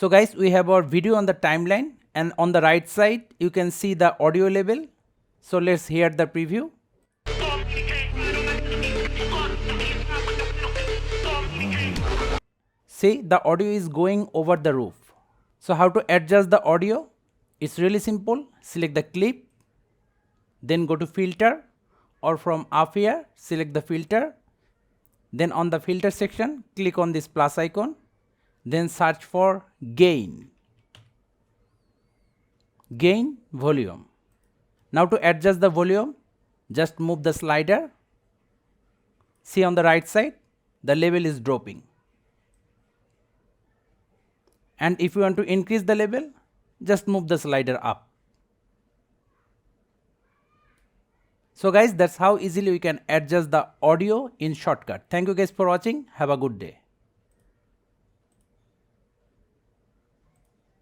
So guys, we have our video on the timeline, and on the right side you can see the audio level. So let's hear the preview. See, the audio is going over the roof. So how to adjust the audio? It's really simple. Select the clip, then go to filter, or from up here select the filter. Then on the filter section click on this plus icon, then search for gain volume. Now to adjust the volume, just move the slider. See, on the right side the level is dropping, and if you want to increase the level, just move the slider up. So guys, that's how easily we can adjust the audio in Shotcut. Thank you guys for watching. Have a good day.